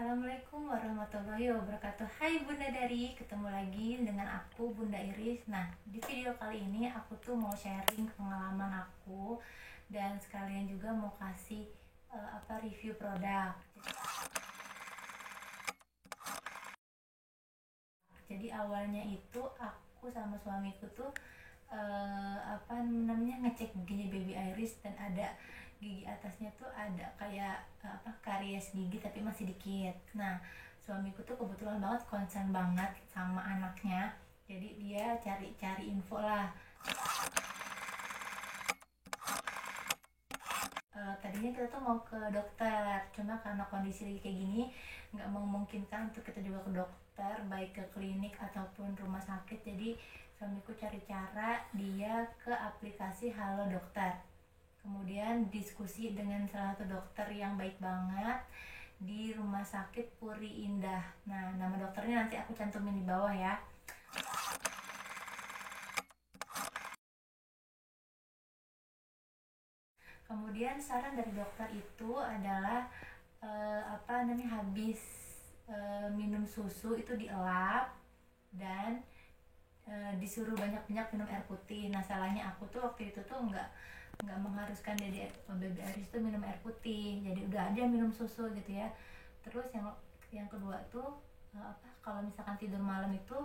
Assalamualaikum warahmatullahi wabarakatuh. Hai Bunda Dari, ketemu lagi dengan aku Bunda Iris. Nah, di video kali ini aku tuh mau sharing pengalaman aku dan sekalian juga mau kasih review produk. Jadi awalnya itu aku sama suamiku tuh ngecek giginya baby Iris, dan ada gigi atasnya tuh ada kayak karies gigi tapi masih dikit. Nah, suamiku tuh kebetulan banget concern banget sama anaknya, jadi dia cari-cari info lah. Tadinya kita tuh mau ke dokter, cuma karena kondisi lagi kayak gini nggak memungkinkan untuk kita juga ke dokter, baik ke klinik ataupun rumah sakit. Jadi suamiku cari cara dia ke aplikasi Halo Dokter, kemudian diskusi dengan salah satu dokter yang baik banget di rumah sakit Puri Indah. Nah, nama dokternya nanti aku cantumin di bawah ya. Kemudian saran dari dokter itu adalah habis minum susu itu dielap dan disuruh banyak-banyak minum air putih. Nah, salahnya aku tuh waktu itu tuh nggak mengharuskan baby Iris tuh minum air putih, jadi udah aja minum susu gitu ya. Terus yang kedua tuh kalau misalkan tidur malam itu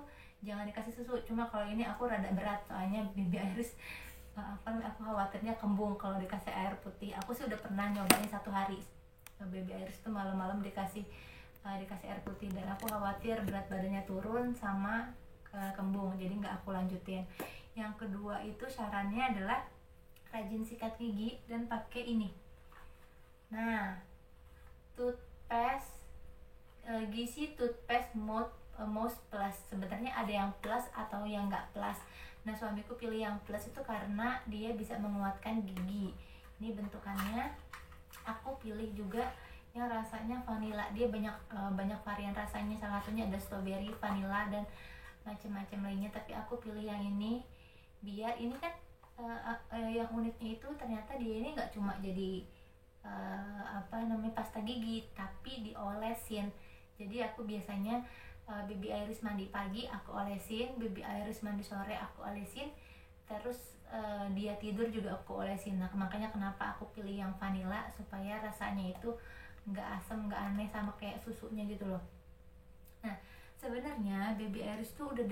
jangan dikasih susu. Cuma kalau ini aku rada berat soalnya baby Iris aku khawatirnya kembung kalau dikasih air putih. Aku sih udah pernah nyobain 1 hari baby Iris tuh malam-malam dikasih air putih, dan aku khawatir berat badannya turun sama kembung, jadi nggak aku lanjutin. Yang kedua itu sarannya adalah rajin sikat gigi dan pakai ini. Nah, toothpaste Gizi Toothpaste Mousse Plus. Sebenarnya ada yang plus atau yang nggak plus. Nah, suamiku pilih yang plus itu karena dia bisa menguatkan gigi. Ini bentukannya. Aku pilih juga yang rasanya vanilla. Dia banyak varian rasanya. Salah satunya ada strawberry, vanilla, dan macam-macam lainnya. Tapi aku pilih yang ini biar ini kan yang uniknya itu ternyata dia ini nggak cuma jadi pasta gigi, tapi diolesin. Jadi aku biasanya baby Iris mandi pagi aku olesin, baby Iris mandi sore aku olesin, terus dia tidur juga aku olesin. Nah, makanya kenapa aku pilih yang vanilla, supaya rasanya itu nggak asam, nggak aneh sama kayak susunya gitu loh. Nah, sebenarnya baby Iris tuh udah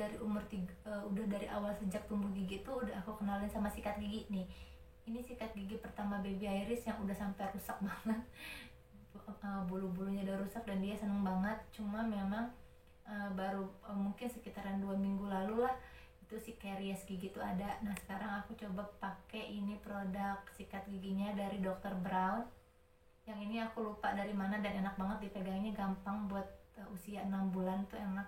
dari awal sejak tumbuh gigi tuh udah aku kenalin sama sikat gigi nih. Ini sikat gigi pertama baby Iris yang udah sampai rusak banget. Bulu-bulunya udah rusak dan dia seneng banget. Cuma memang baru mungkin sekitaran 2 minggu lalu lah itu si karies gigi tuh ada. Nah, sekarang aku coba pakai ini produk sikat giginya dari Dr. Brown. Yang ini aku lupa dari mana dan enak banget dipegangnya, gampang buat usia 6 bulan tuh enak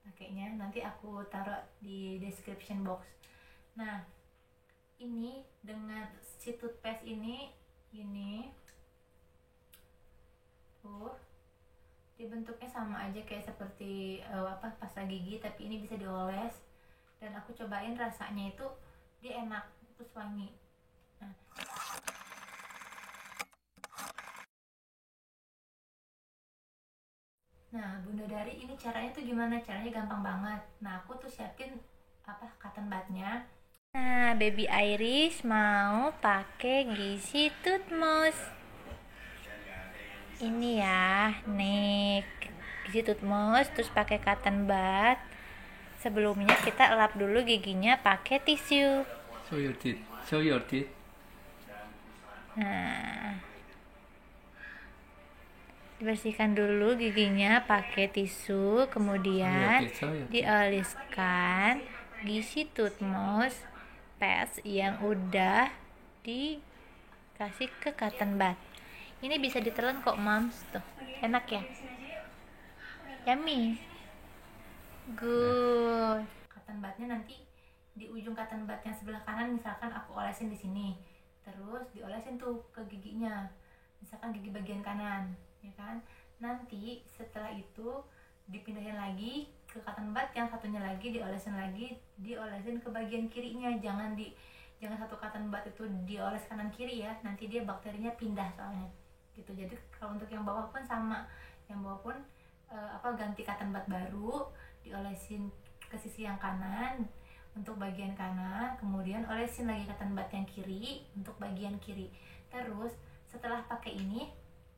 pakainya. Nanti aku taruh di description box. Nah, ini dengan si toothpaste ini tuh dia bentuknya sama aja kayak seperti pasta gigi, tapi ini bisa dioles, dan aku cobain rasanya itu dia enak, terus wangi. Nah, Bunda Dari, ini caranya tuh gimana? Caranya gampang banget. Nah, aku tuh siapin cotton budnya. Nah, baby Iris mau pakai Gizi Toothmousse. Ini ya, nih Gizi Toothmousse, terus pakai cotton bud. Sebelumnya kita elap dulu giginya pakai tisu. Show your teeth. Show your teeth. Nah, dibersihkan dulu giginya pakai tisu, kemudian dioleskan Gizi Toothmousse paste yang udah dikasih ke cotton bud. Ini bisa ditelan kok, Mams. Tuh, enak ya? Yummy. Good. Cotton budnya nanti di ujung cotton bud yang sebelah kanan, misalkan aku olesin di sini, terus diolesin tuh ke giginya, misalkan gigi bagian kanan, ya kan? Nanti setelah itu dipindahin lagi ke cotton bud yang satunya lagi, diolesin ke bagian kirinya. Jangan satu cotton bud itu dioles kanan kiri ya, nanti dia bakterinya pindah soalnya gitu. Jadi kalau untuk yang bawah pun sama, yang bawah pun ganti cotton bud baru, diolesin ke sisi yang kanan untuk bagian kanan, kemudian olesin lagi cotton bud yang kiri untuk bagian kiri. Terus setelah pakai ini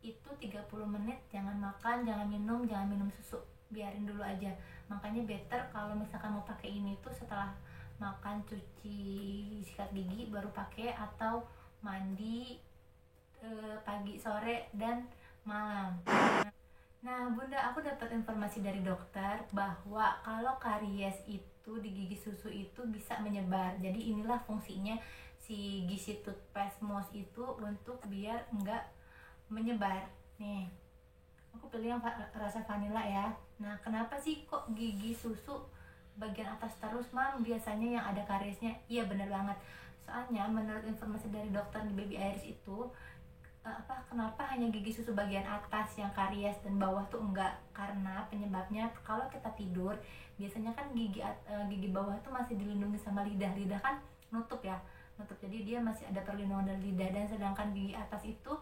itu 30 menit jangan makan, jangan minum susu, biarin dulu aja. Makanya better kalau misalkan mau pakai ini tuh setelah makan, cuci, sikat gigi baru pakai, atau mandi pagi, sore, dan malam. Nah bunda, aku dapat informasi dari dokter bahwa kalau karies itu di gigi susu itu bisa menyebar. Jadi inilah fungsinya si Gizi Toothpaste Moss itu, untuk biar enggak menyebar. Nih, aku pilih yang rasa vanilla ya. Nah kenapa sih kok gigi susu bagian atas terus mam biasanya yang ada kariesnya? Iya bener banget, soalnya menurut informasi dari dokter di Baby Iris itu kenapa hanya gigi susu bagian atas yang karies dan bawah tuh enggak? Karena penyebabnya kalau kita tidur biasanya kan gigi bawah tuh masih dilindungi sama lidah kan nutup, jadi dia masih ada perlindungan dari lidah, dan sedangkan gigi atas itu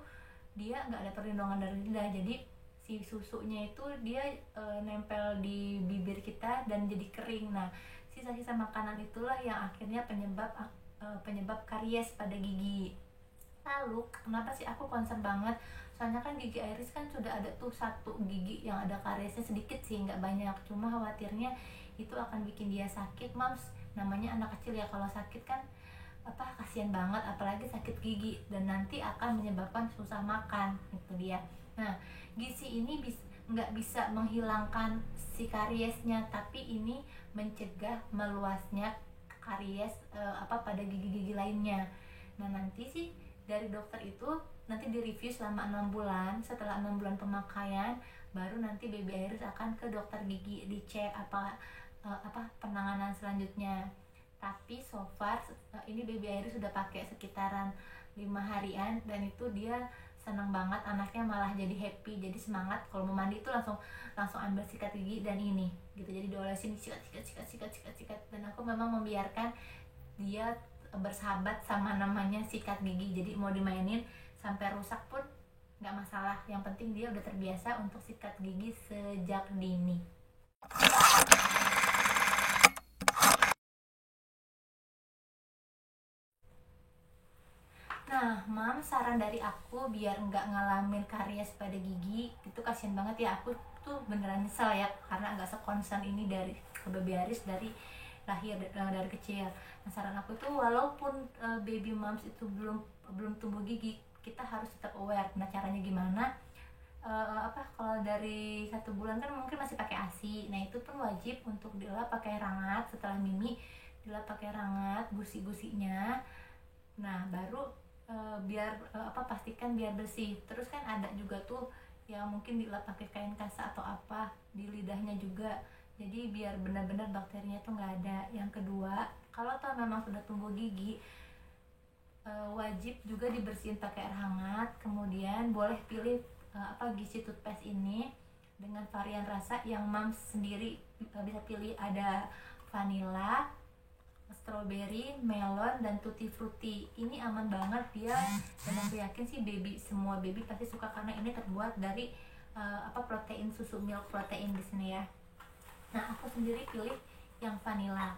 dia nggak ada perlindungan dari lidah. Jadi si susunya itu dia nempel di bibir kita dan jadi kering. Nah sisa-sisa makanan itulah yang akhirnya penyebab karies pada gigi. Lalu kenapa sih aku concern banget? Soalnya kan gigi Iris kan sudah ada tuh satu gigi yang ada kariesnya, sedikit sih, nggak banyak. Cuma khawatirnya itu akan bikin dia sakit, mams. Namanya anak kecil ya, kalau sakit kan kasihan banget, apalagi sakit gigi, dan nanti akan menyebabkan susah makan. Itu dia. Nah gizi ini nggak bisa menghilangkan si kariesnya, tapi ini mencegah meluasnya karies pada gigi-gigi lainnya. Nah nanti sih dari dokter itu nanti direview selama 6 bulan. Setelah 6 bulan pemakaian baru nanti Baby Iris akan ke dokter gigi, dicek apa penanganan selanjutnya. Tapi so far ini Baby Iris sudah pakai sekitaran 5 harian, dan itu dia senang banget, anaknya malah jadi happy, jadi semangat. Kalau mau mandi itu langsung ambil sikat gigi dan ini gitu, jadi diolesin sikat, dan aku memang membiarkan dia bersahabat sama namanya sikat gigi. Jadi mau dimainin sampai rusak pun nggak masalah, yang penting dia udah terbiasa untuk sikat gigi sejak dini. Nah mam, saran dari aku biar nggak ngalamin karies pada gigi itu, kasian banget ya, aku tuh beneran nyesel ya karena nggak sekonsen ini dari Baby Iris dari lahir, dari kecil. Nah saran aku tuh walaupun baby moms itu belum tumbuh gigi, kita harus tetap aware. Nah caranya gimana? Kalau dari 1 bulan kan mungkin masih pakai ASI, nah itu pun wajib untuk dilap pakai rangat. Setelah mimi dilap pakai rangat gusi-gusinya. Nah baru biar pastikan biar bersih. Terus kan ada juga tuh yang mungkin dilap pakai kain kasa atau apa di lidahnya juga, jadi biar benar-benar bakterinya tuh nggak ada. Yang kedua, kalau toh memang sudah tumbuh gigi, wajib juga dibersihin pakai air hangat. Kemudian boleh pilih Gizi Toothpaste ini dengan varian rasa yang mams sendiri bisa pilih. Ada vanilla, strawberry, melon, dan tutti frutti. Ini aman banget dia, dan aku yakin sih semua baby pasti suka karena ini terbuat dari protein susu, milk protein di sini ya. Nah aku sendiri pilih yang vanilla.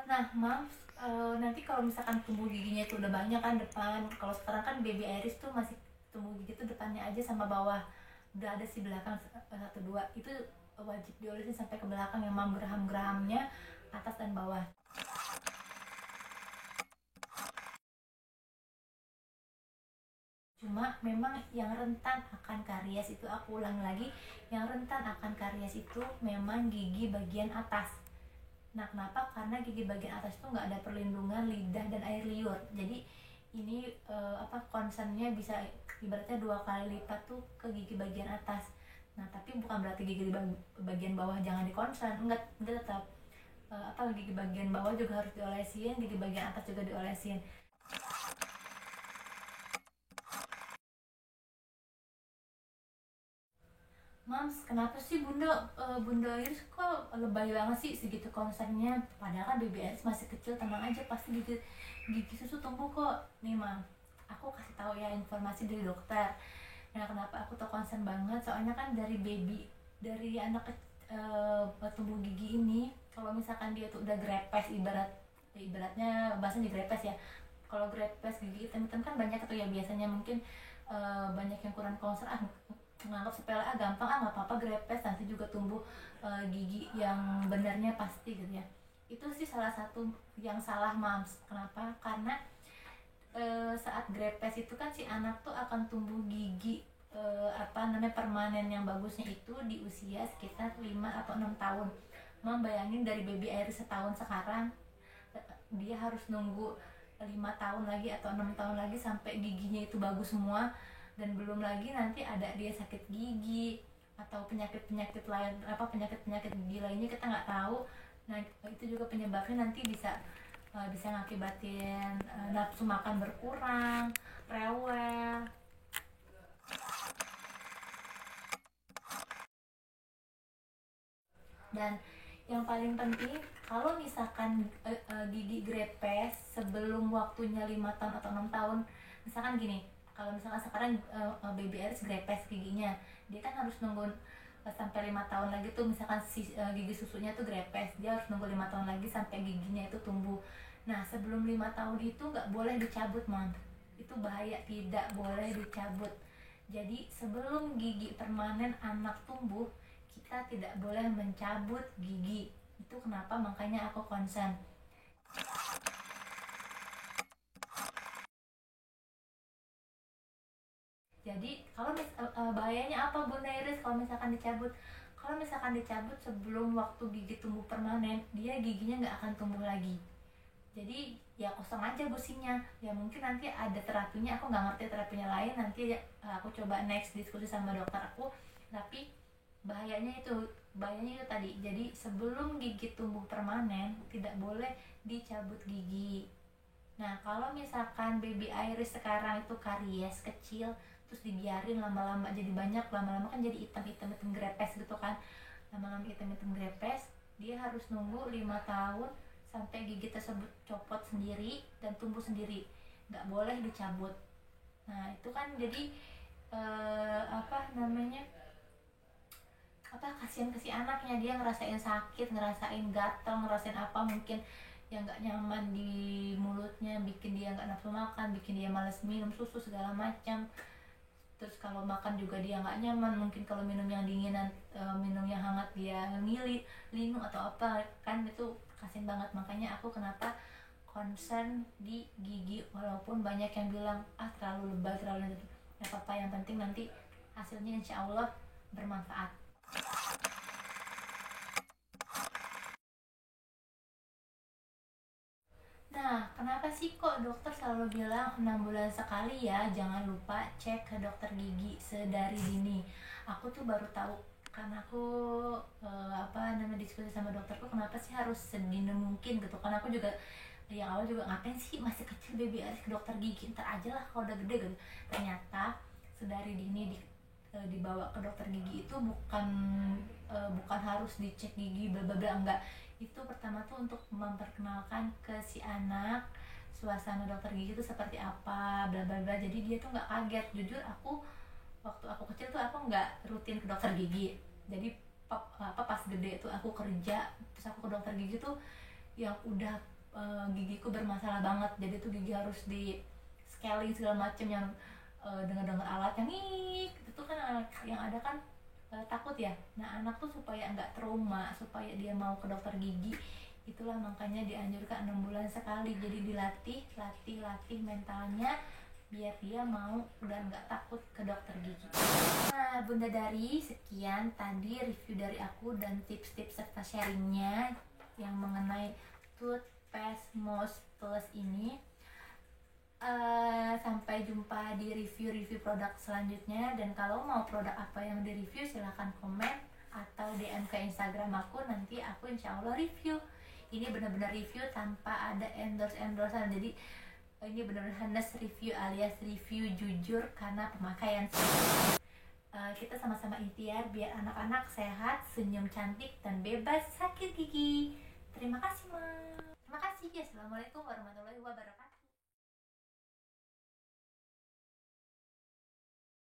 Nah mams, nanti kalau misalkan tumbuh giginya itu udah banyak kan depan, kalau sekarang kan Baby Iris tuh masih tumbuh gigi tuh depannya aja sama bawah, udah ada si belakang 1-2, itu wajib diolesin sampai ke belakang yang mam, geraham-gerahamnya atas dan bawah. Cuma memang yang rentan akan karies itu, aku ulang lagi, yang rentan akan karies itu memang gigi bagian atas. Nah kenapa? Karena gigi bagian atas itu nggak ada perlindungan lidah dan air liur. Jadi ini concernnya bisa ibaratnya 2 kali lipat tuh ke gigi bagian atas. Nah tapi bukan berarti gigi bagian bawah jangan dikonsen, enggak, tetap gigi bagian bawah juga harus diolesin, gigi bagian atas juga diolesin. Mams, kenapa sih Bunda Iris kok lebay banget sih segitu concernnya? Padahal kan Baby Iris masih kecil, tenang aja, pasti gigi susu tumbuh kok. Nih Mam, aku kasih tahu ya informasi dari dokter. Nah, kenapa aku tuh concern banget, soalnya kan dari baby, dari anak tumbuh gigi ini, kalau misalkan dia tuh udah grepes, ibaratnya bahasanya grepes ya. Kalau grepes gigi hitam-hitam kan banyak tuh ya, biasanya mungkin banyak yang kurang concern, menganggap sepele, gampang, nggak apa-apa grepes, nanti juga tumbuh gigi yang benarnya pasti gitu ya. Itu sih salah satu yang salah moms. Kenapa? Karena saat grepes itu kan si anak tuh akan tumbuh gigi permanen yang bagusnya itu di usia sekitar 5 atau 6 tahun. Mam bayangin dari baby air setahun sekarang, dia harus nunggu 5 tahun lagi atau 6 tahun lagi sampai giginya itu bagus semua. Dan belum lagi nanti ada dia sakit gigi atau penyakit-penyakit lain, penyakit-penyakit gigi lainnya kita nggak tahu. Nah, itu juga penyebabnya nanti bisa ngakibatin nafsu makan berkurang, rewel. Dan yang paling penting, kalau misalkan gigi grepes sebelum waktunya 5 tahun atau 6 tahun, misalkan gini, kalau misalkan sekarang baby Aries grepes giginya, dia kan harus nunggu sampai 5 tahun lagi tuh, misalkan gigi susunya tuh grepes, dia harus nunggu 5 tahun lagi sampai giginya itu tumbuh. Nah, sebelum 5 tahun itu nggak boleh dicabut, Mam. Itu bahaya, tidak boleh dicabut. Jadi sebelum gigi permanen anak tumbuh, kita tidak boleh mencabut gigi. Itu kenapa makanya aku concern. Jadi kalau bahayanya apa Bunda Iris kalau misalkan dicabut? Kalau misalkan dicabut sebelum waktu gigi tumbuh permanen, dia giginya nggak akan tumbuh lagi. Jadi ya kosong aja gusinya. Ya mungkin nanti ada terapinya, aku nggak ngerti terapinya lain, nanti aku coba next diskusi sama dokter aku. Tapi bahayanya itu tadi. Jadi sebelum gigi tumbuh permanen tidak boleh dicabut gigi. Nah, kalau misalkan baby Iris sekarang itu karies kecil, terus dibiarin lama-lama jadi banyak, lama-lama kan jadi hitam-hitam grepes gitu kan. Lama-lama hitam-hitam grepes, dia harus nunggu 5 tahun sampai gigi tersebut copot sendiri dan tumbuh sendiri. Nggak boleh dicabut. Nah, itu kan jadi kasihan ke si anaknya, dia ngerasain sakit, ngerasain gatel, ngerasain apa mungkin yang nggak nyaman di mulutnya, bikin dia nggak nafsu makan, bikin dia males minum susu segala macam. Terus kalau makan juga dia nggak nyaman, mungkin kalau minum yang dinginan, minum yang hangat dia ngilit, linu atau apa kan, itu kasihan banget. Makanya aku kenapa concern di gigi, walaupun banyak yang bilang terlalu lebay, terlalu nggak apa-apa, yang penting nanti hasilnya insya Allah bermanfaat. Nah, kenapa sih kok dokter selalu bilang 6 bulan sekali ya, jangan lupa cek ke dokter gigi sedari dini. Aku tuh baru tahu, karena aku diskusi sama dokterku, kenapa sih harus sedini mungkin gitu. Karena aku juga yang awal juga ngapain sih masih kecil baby Aris ke dokter gigi, ntar aja lah kalau udah gede gitu. Ternyata sedari dini dibawa ke dokter gigi itu bukan harus dicek gigi bla bla bla, enggak. Itu pertama tuh untuk memperkenalkan ke si anak suasana dokter gigi itu seperti apa bla bla bla, jadi dia tuh nggak kaget. Jujur aku waktu aku kecil tuh aku nggak rutin ke dokter gigi, jadi pas gede tuh aku kerja terus aku ke dokter gigi tuh yang udah gigiku bermasalah banget, jadi tuh gigi harus di scaling segala macem, yang dengar alat yang itu kan yang ada kan takut ya. Nah, anak tuh supaya nggak trauma, supaya dia mau ke dokter gigi, itulah makanya dianjurkan 6 bulan sekali. Jadi latih mentalnya biar dia mau dan nggak takut ke dokter gigi. Nah, Bunda Dari, sekian tadi review dari aku dan tips-tips serta sharingnya yang mengenai toothpaste Moss Plus ini. Sampai jumpa di review produk selanjutnya, dan kalau mau produk apa yang di review silahkan komen atau DM ke Instagram aku, nanti aku insya Allah review. Ini benar-benar review tanpa ada endorse-endorsean, jadi ini benar-benar honest review alias review jujur karena pemakaian. Kita sama-sama ikhtiar biar anak-anak sehat, senyum cantik, dan bebas sakit gigi. Terima kasih, Ma. Terima kasih. Assalamualaikum warahmatullahi wabarakatuh.